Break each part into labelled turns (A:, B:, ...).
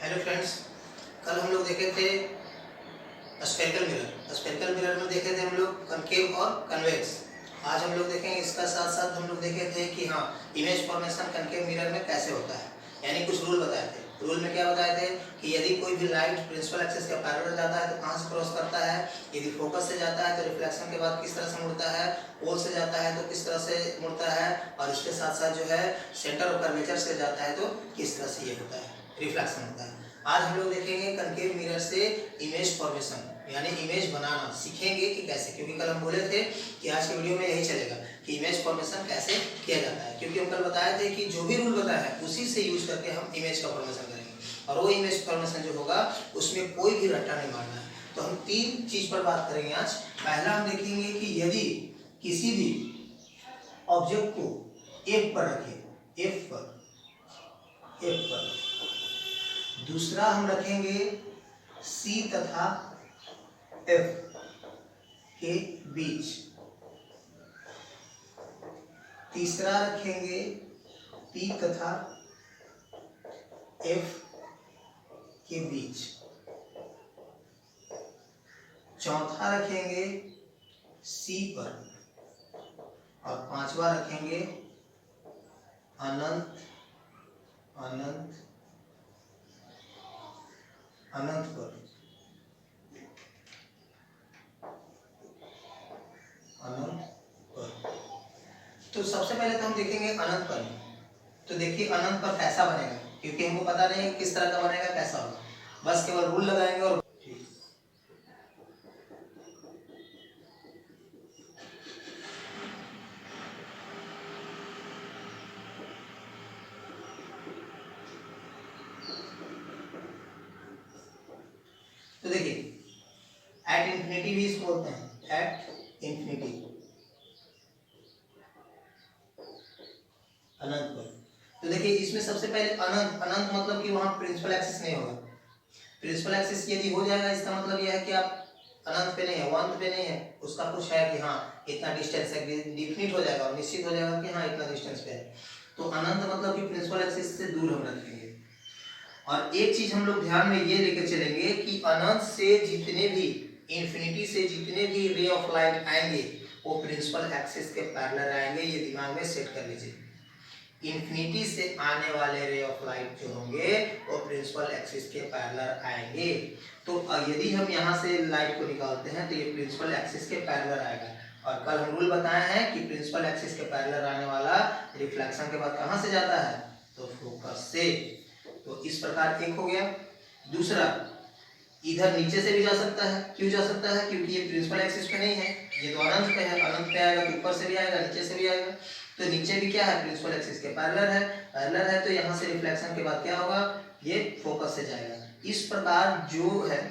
A: Hello friends, कल हम लोग देखे थे स्फेरिकल मिरर। स्फेरिकल मिरर में देखे थे हम लोग कनकेव और कन्वेक्स। आज हम लोग देखेंगे इसका साथ साथ हम लोग देखे थे कि हाँ, इमेज फॉर्मेशन कनकेव मिरर में कैसे होता है, यानी कुछ रूल बताए थे। रूल में क्या बताए थे कि यदि कोई भी लाइट प्रिंसिपल एक्सिस के पैरेलल जाता है तो कहाँ से क्रॉस करता है, यदि फोकस से जाता है तो रिफ्लेक्शन के बाद किस तरह से मुड़ता है, पोल से जाता है तो किस तरह से मुड़ता है, और इसके साथ साथ जो है सेंटर ऑफ कर्वेचर से जाता है तो किस तरह से ये होता है, रिफ्लेक्शन होता है। आज हम लोग देखेंगे कनकेव मिरर से इमेज फॉर्मेशन यानी इमेज बनाना सीखेंगे कि कैसे, क्योंकि कल हम बोले थे कि आज के वीडियो में यही चलेगा कि इमेज फॉर्मेशन कैसे किया जाता है, क्योंकि हम कल बताए थे कि जो भी रूल बताया है उसी से यूज करके हम इमेज का फॉर्मेशन करेंगे, और वो इमेज फॉर्मेशन जो होगा उसमें कोई भी रट्टा नहीं मारना है। तो हम तीन चीज पर बात करेंगे आज। पहला हम देखेंगे कि यदि किसी भी ऑब्जेक्ट को एफ पर रखें, एफ पर, दूसरा हम रखेंगे सी तथा एफ के बीच, तीसरा रखेंगे पी तथा एफ के बीच, चौथा रखेंगे सी पर, और पांचवा रखेंगे अनंत अनंत अनंत पर, अनंत पर। तो सबसे पहले तो हम देखेंगे अनंत पर। तो देखिए अनंत पर कैसा बनेगा, क्योंकि हमको पता नहीं किस तरह का बनेगा, कैसा होगा, बस केवल रूल लगाएंगे और तो देखिए एट इंफिनिटी भी इसको बोलते हैं, एट इंफिनिटी, अनंत पर। तो देखिए इसमें सबसे पहले अनंत, अनंत मतलब कि वहां प्रिंसिपल एक्सिस नहीं होगा। प्रिंसिपल एक्सिस यदि हो जाएगा इसका मतलब यह है कि आप अनंत पे नहीं है, अनंत पे नहीं है, उसका कुछ है कि हाँ इतना डिस्टेंस है, डिफिनिट हो जाएगा और निश्चित हो जाएगा कि हाँ इतना डिस्टेंस पे है। तो अनंत मतलब कि प्रिंसिपल एक्सिस से दूर हम रखेंगे। और एक चीज हम लोग ध्यान में ये लेकर चलेंगे कि अनंत से जितने भी, इंफिनिटी से जितने भी रे ऑफ लाइट आएंगे वो प्रिंसिपल एक्सिस के पैरेलल आएंगे, ये दिमाग में सेट कर लीजिए। इंफिनिटी से आने वाले रे ऑफ लाइट जो होंगे वो प्रिंसिपल एक्सिस के पैरेलल आएंगे। तो यदि हम यहाँ से लाइट को निकालते हैं तो ये प्रिंसिपल एक्सिस के पैरेलल आएगा, और कल हम रूल बताए हैं कि प्रिंसिपल एक्सिस के पैरेलल आने वाला रिफ्लेक्शन के बाद कहाँ से जाता है, तो फोकस से। तो इस प्रकार एक हो गया। दूसरा, इधर नीचे से भी जा सकता है। क्यों जा सकता है? क्योंकि ये प्रिंसिपल एक्सिस पे नहीं है, ये तो अनंत पे है। अनंत पे आएगा तो ऊपर से भी आएगा, नीचे से भी आएगा। तो नीचे भी क्या है, प्रिंसिपल एक्सिस के पैरेलल है। पैरेलल है तो यहाँ से रिफ्लेक्शन के बाद क्या होगा, ये फोकस से जाएगा। इस प्रकार जो है,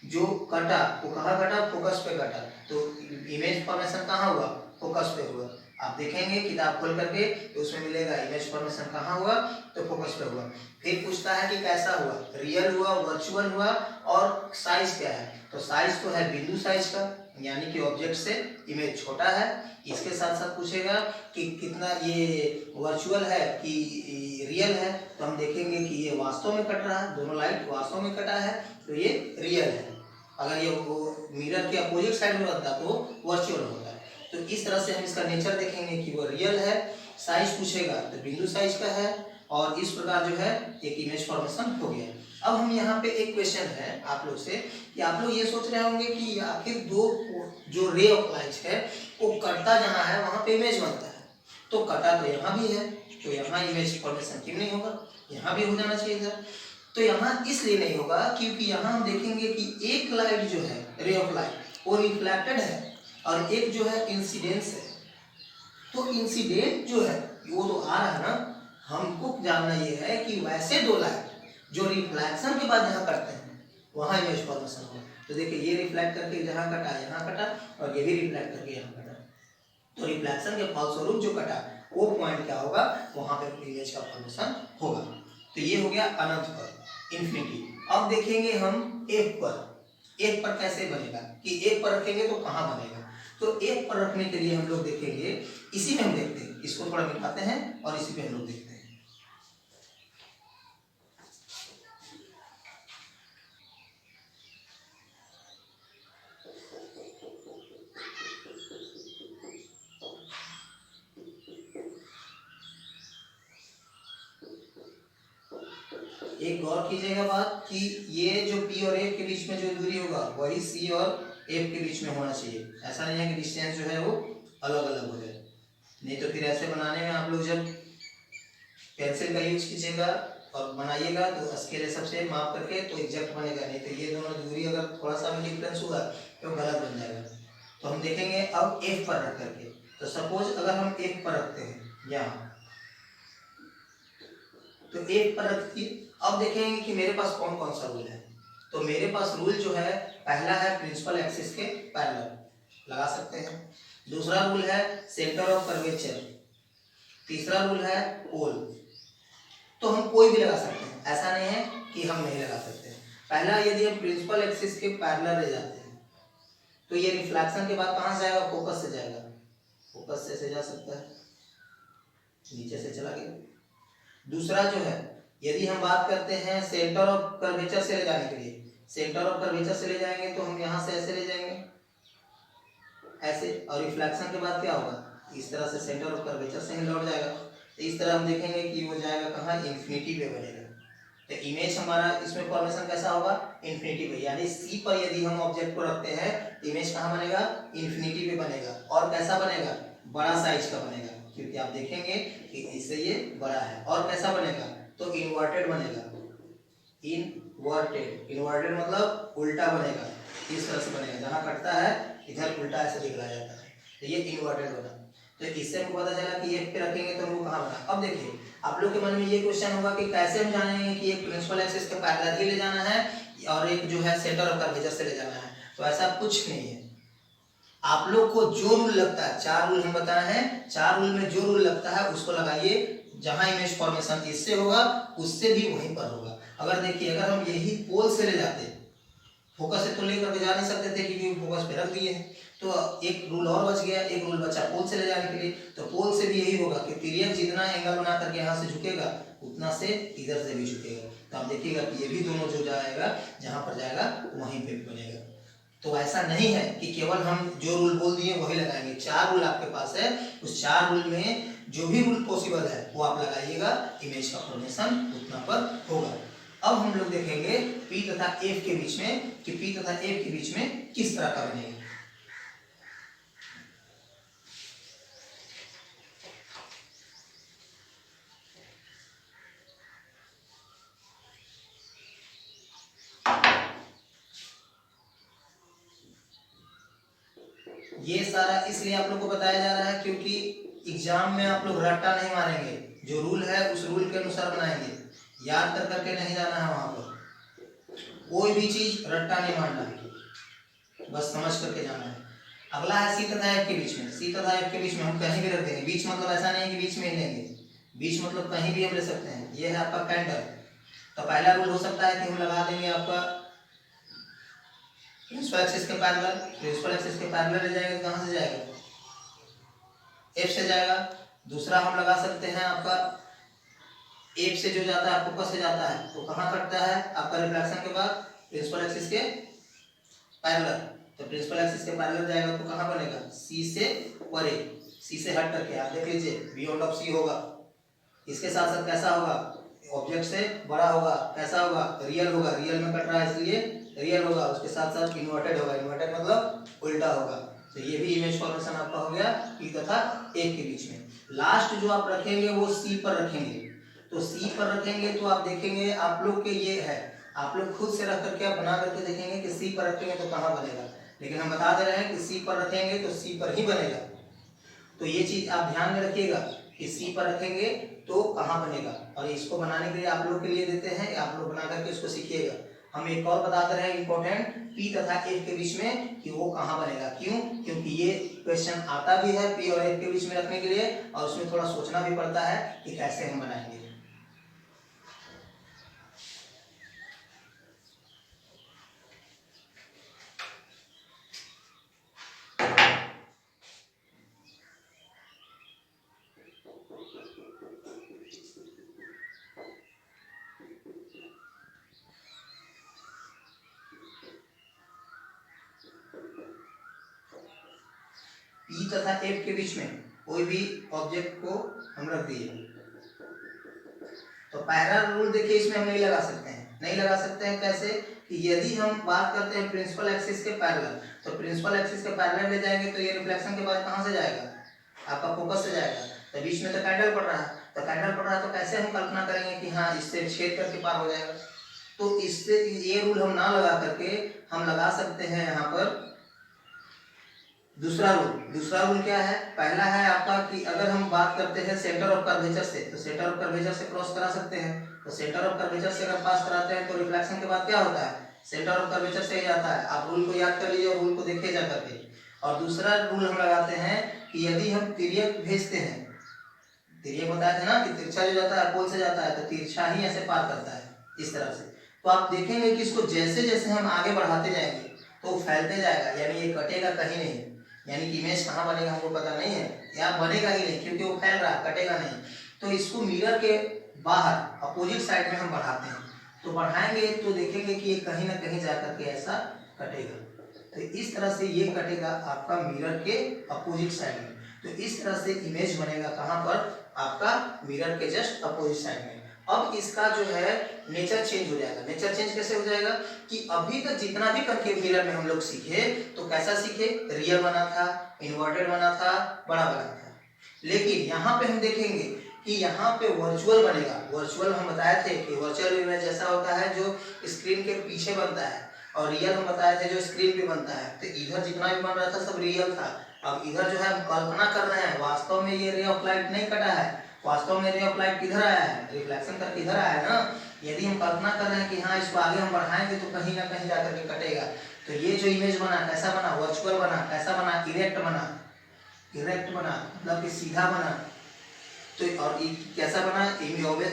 A: जो कटा वो कहाँ कटा, फोकस पे कटा। तो इमेज फॉर्मेशन कहाँ हुआ, फोकस पे हुआ। आप देखेंगे किताब खोल करके तो उसमें मिलेगा इमेज फॉर्मेशन कहाँ हुआ, तो फोकस पे हुआ। फिर पूछता है कि कैसा हुआ, रियल हुआ, वर्चुअल हुआ, और साइज क्या है। तो साइज तो है बिंदु साइज का, यानी कि ऑब्जेक्ट से इमेज छोटा है। इसके साथ साथ पूछेगा कि कितना ये वर्चुअल है कि रियल है। तो हम देखेंगे कि ये वास्तव में कट रहा है, दोनों लाइट वास्तव में कटा है तो ये रियल है। अगर ये मिरर के अपोजिट साइड में रहता तो वर्चुअल होता है। तो इस तरह से हम इसका नेचर देखेंगे कि वो रियल है। साइज पूछेगा तो बिंदु साइज का है, और इस प्रकार जो है एक इमेज फॉर्मेशन हो गया। अब हम यहाँ पे एक क्वेश्चन है आप लोग से कि आप लोग ये सोच रहे होंगे कि आखिर दो जो रे ऑफ लाइट है वो कटता जहाँ है वहाँ पे इमेज बनता है, तो कटा तो यहाँ भी है, तो यहाँ इमेज फॉर्मेशन क्यों नहीं होगा, यहाँ भी हो जाना चाहिए था। तो यहाँ इसलिए नहीं होगा क्योंकि यहाँ हम देखेंगे कि एक लाइट जो है, रे ऑफ लाइट, वो रिफ्लेक्टेड है और एक जो है इंसिडेंस है। तो इंसिडेंट जो है वो तो आ रहा है ना, हमको जानना ये है कि वैसे दो लाइट जो रिफ्लेक्शन के बाद जहाँ करते हैं वहाँ इमेज फॉर्मेशन हो। तो देखिए ये रिफ्लेक्ट करके जहाँ कटा यहाँ कटा, और ये भी रिफ्लेक्ट करके यहाँ कटा। तो रिफ्लेक्शन के फलस्वरूप जो कटा वो पॉइंट क्या होगा, वहाँ पे इमेज का फॉर्मेशन होगा। तो ये हो गया अनंत पर, इंफिनिटी। अब देखेंगे हम एक पर। एक पर कैसे बनेगा, कि एक पर रखेंगे तो कहाँ बनेगा। तो एक पर रखने के लिए हम लोग देखेंगे, इसी में हम देखते हैं, इसको थोड़ा मिटाते हैं और इसी पे हम लोग देखते हैं। एक गौर कीजिएगा बात कि ये जो P और F के बीच में जो दूरी होगा वही C और F के बीच में होना चाहिए। ऐसा नहीं है कि डिस्टेंस जो है वो अलग अलग हो जाए, नहीं तो फिर ऐसे बनाने में आप लोग जब पेंसिल का यूज कीजिएगा और बनाइएगा तो स्केल सबसे माप करके तो एग्जैक्ट बनेगा, नहीं तो ये दोनों दूरी अगर थोड़ा सा भी डिफरेंस हुआ तो गलत बन जाएगा। तो हम देखेंगे अब F पर रख करके। तो सपोज अगर हम F पर रखते हैं यहाँ, तो F पर रखिए। अब देखेंगे कि मेरे पास कौन कौन सा रूल है। तो मेरे पास रूल जो है पहला है प्रिंसिपल एक्सिस के पैरेलल लगा सकते हैं, दूसरा रूल है सेंटर ऑफ कर्वेचर, तीसरा रूल है पोल। तो हम कोई भी लगा सकते हैं, ऐसा नहीं है कि हम नहीं लगा सकते हैं। पहला, यदि हम प्रिंसिपल एक्सिस के पैरेलल ले जाते हैं तो ये रिफ्लेक्शन के बाद कहां से जाएगा, फोकस से जाएगा। फोकस से जा सकता है, नीचे से चला गया। दूसरा जो है, यदि हम बात करते हैं सेंटर ऑफ कर्वेचर से ले जाने के लिए, सेंटर ऑफ कर्वेचर से ले जाएंगे तो हम यहाँ से ऐसे ले जाएंगे ऐसे, और रिफ्लेक्शन के बाद क्या होगा, इस तरह से सेंटर ऑफ कर्वेचर से ही लौट जाएगा। तो इस तरह हम देखेंगे कि वो जाएगा कहाँ, इन्फिनिटी पे बनेगा। तो इमेज हमारा इसमें फॉर्मेशन कैसा होगा, इन्फिनिटी पे, यानी सी पर यदि हम ऑब्जेक्ट को रखते हैं तो इमेज कहाँ बनेगा, इन्फिनिटी पे बनेगा। और कैसा बनेगा, बड़ा साइज का बनेगा, क्योंकि आप देखेंगे कि इससे ये बड़ा है। और कैसा बनेगा, तो इन्वर्टेड बनेगा, इन्वर्टेड, इन्वर्टेड मतलब उल्टा बनेगा, इस तरह से बनेगा, जहाँ कटता है इधर उल्टा ऐसे दिखला जाता है, तो ये इन्वर्टेड बना। तो इससे हमको पता चला कि F पे रखेंगे तो हमको कहाँ बना। अब देखिए आप लोग के मन में ये क्वेश्चन होगा कि कैसे हम जानेंगे कि एक प्रिंसिपल एक्सिस के पैरेलल ही ले जाना है और एक जो है सेंटर ऑफ कर्वेचर से ले जाना है। तो ऐसा कुछ नहीं है, आप लोग को जो रूल लगता है, 4 रूल हम बताए हैं, 4 रूल में जो रूल लगता है उसको लगाइए। जहां इमेज फॉर्मेशन इससे होगा उससे भी वहीं पर होगा। अगर देखिए, अगर हम यही पोल से ले जाते, फोकस से तो लेकर के जा नहीं सकते थे क्योंकि फोकस पे रख दिए हैं, तो एक रूल और बच गया, एक रूल बचा पोल से ले जाने के लिए। तो पोल से भी यही होगा कि तिर्यक जितना एंगल बना करके यहाँ से झुकेगा उतना से इधर से भी झुकेगा। तो आप देखिएगा कि ये भी दोनों जो जाएगा जहाँ पर जाएगा वहीं पे बनेगा। तो ऐसा नहीं है कि केवल हम जो रूल बोल दिए वही लगाएंगे, 4 रूल आपके पास है, उस 4 रूल में जो भी रूल पॉसिबल है वो आप लगाइएगा, इमेज का फॉर्मेशन उतना पर होगा। अब हम लोग देखेंगे P तथा F के बीच में कि P तथा F के बीच में किस तरह का बनेगा। ये सारा इसलिए आप लोग को बताया जा रहा है क्योंकि एग्जाम में आप लोग रट्टा नहीं मारेंगे, जो रूल है उस रूल के अनुसार बनाएंगे, याद कर करके नहीं जाना है वहां पर, कोई भी चीज रट्टा नहीं मारना है, बस समझ करके जाना है। अगला है C तथा F के बीच में, C तथा F के बीच में हम कहीं भी रख देंगे, बीच मतलब ऐसा नहीं है कि बीच में ही लेंगे, बीच मतलब कहीं भी हम ले सकते हैं। ये है आपका कैंडल, तो पहला रूल हो सकता है कि हम लगा देंगे आपका प्रिंसिपल एक्सिस के पैरेलल, प्रिंसिपल एक्सिस के पैरेलल ले जाएगा, कहां से जाएगा, F से जाएगा। दूसरा हम लगा सकते हैं आपका F से जो जाता है फोकस से जाता है तो कहां कटता है, आपका रिफ्लेक्शन के बाद प्रिंसिपल एक्सिस के पैरेलल, तो प्रिंसिपल एक्सिस के पैरेलल जाएगा तो कहां बनेगा, C से परे, C से हट करके आप देख लीजिए बियॉन्ड ऑफ C होगा। इसके साथ साथ कैसा होगा, ऑब्जेक्ट से बड़ा होगा, कैसा होगा, रियल होगा, रियल में कट रहा है इसलिए रियल होगा। उसके साथ साथ इन्वर्टेड होगा, इन्वर्टेड मतलब उल्टा होगा। तो ये भी इमेज फॉर्मेशन आपका हो गया P तथा F के बीच में। लास्ट जो आप रखेंगे वो C पर रखेंगे, तो C पर रखेंगे तो आप देखेंगे आप लोग के ये है, आप लोग खुद से रख करके आप बना करके देखेंगे कि C पर रखेंगे तो कहाँ बनेगा, लेकिन हम बता दे रहे हैं कि C पर रखेंगे तो C पर ही बनेगा। तो ये चीज आप ध्यान में रखिएगा कि C पर रखेंगे तो कहाँ बनेगा, और इसको बनाने के लिए आप लोग के लिए देते हैं, आप लोग बना करके इसको सीखिएगा। हम एक और बताते रहे इंपॉर्टेंट P तथा F के बीच में कि वो कहाँ बनेगा, क्यों, क्योंकि ये क्वेश्चन आता भी है P और F के बीच में रखने के लिए, और उसमें थोड़ा सोचना भी पड़ता है कि कैसे हम बनाएंगे। P तथा F के बीच में कोई भी ऑब्जेक्ट को हम रख दिए, तो पहला रूल देखिए इसमें हम नहीं लगा सकते हैं, नहीं लगा सकते हैं कैसे कि यदि हम बात करते हैं प्रिंसिपल एक्सिस के पैरेलल, तो प्रिंसिपल एक्सिस के पैरेलल ले जाएंगे तो ये रिफ्लेक्शन के बाद कहाँ से जाएगा, आपका फोकस से जाएगा। तो बीच में तो कैंडल पड़ रहा है, तो कैंडल पड़ रहा है तो कैसे हम कल्पना करेंगे कि हाँ इससे छेद करके पार हो जाएगा। तो इससे ये रूल हम ना लगा करके हम लगा सकते हैं यहाँ पर दूसरा रूल। दूसरा रूल क्या है, पहला है आपका कि अगर हम बात करते हैं सेंटर ऑफ कर्वेचर से, तो सेंटर ऑफ कर्वेचर से क्रॉस करा सकते हैं। तो सेंटर ऑफ कर्वेचर से अगर पास कराते हैं तो रिफ्लेक्शन के बाद क्या होता है, सेंटर ऑफ कर्वेचर से ही जाता है। आप रूल को याद कर लीजिए और रूल को देखिए जा करके। और दूसरा रूल हम लगाते हैं कि यदि हम तिर्यक भेजते हैं, तिर्यक बताया था ना कि तिरछा जो जाता है पोल से जाता है, तो तिरछा ही ऐसे पार करता है इस तरह से। तो आप देखेंगे कि इसको जैसे जैसे हम आगे बढ़ाते जाएंगे तो वो फैलते जाएगा, यानी ये कटेगा कहीं नहीं, यानी कि इमेज कहाँ बनेगा हमको पता नहीं है, या बनेगा ही नहीं क्योंकि वो फैल रहा है, कटेगा नहीं। तो इसको मिरर के बाहर अपोजिट साइड में हम बढ़ाते हैं, तो बढ़ाएंगे तो देखेंगे कि ये कहीं ना कहीं जाकर के ऐसा कटेगा। तो इस तरह से ये कटेगा आपका मिरर के अपोजिट साइड में। तो इस तरह से इमेज बनेगा कहाँ पर, आपका मिरर के जस्ट अपोजिट साइड में। अब इसका जो है नेचर चेंज हो जाएगा। नेचर चेंज कैसे हो जाएगा कि अभी तक जितना भी कंकेव मिरर में हम लोग सीखे तो कैसा सीखे, रियल बना था, इन्वर्टेड बना था, बड़ा बना था। लेकिन यहाँ पे हम देखेंगे कि यहाँ पे वर्चुअल बनेगा। वर्चुअल हम बताए थे कि वर्चुअल इमेज ऐसा होता है जो स्क्रीन के पीछे बनता है, और रियल हम बताए थे जो स्क्रीन पे बनता है। तो इधर जितना भी बन रहा था सब रियल था। अब इधर जो है हम कल्पना कर रहे हैं, वास्तव में ये रे ऑफ लाइट नहीं कटा है, वास्तव में रे ऑफ लाइट किधर आया है, रिफ्लेक्शन करके इधर आया है ना। यदि हम कल्पना कर रहे हैं कि हाँ इसको आगे हम बढ़ाएंगे तो कहीं ना कहीं जाकर के कटेगा। तो ये जो इमेज बना कैसा बना, वर्चुअल बना, कैसा बना, इरेक्ट बना, इरेक्ट बना मतलब कि सीधा बना। तो और ये कैसा बना,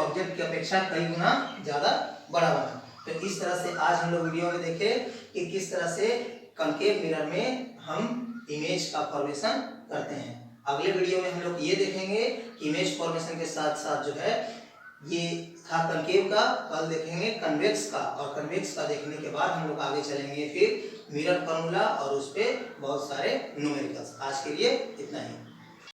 A: ऑब्जेक्ट की अपेक्षा कई गुना ज्यादा बड़ा बना। तो इस तरह से आज हम लोग वीडियो में देखे कि किस तरह से कॉन्केव मिरर में हम इमेज का फॉर्मेशन करते हैं। अगले वीडियो में हम लोग ये देखेंगे कि इमेज फॉर्मेशन के साथ साथ जो है ये था कॉन्केव का, कल देखेंगे कन्वेक्स का, और कन्वेक्स का देखने के बाद हम लोग आगे चलेंगे फिर मिरर फॉर्मूला और उस पर बहुत सारे न्यूमेरिकल्स। आज के लिए इतना ही।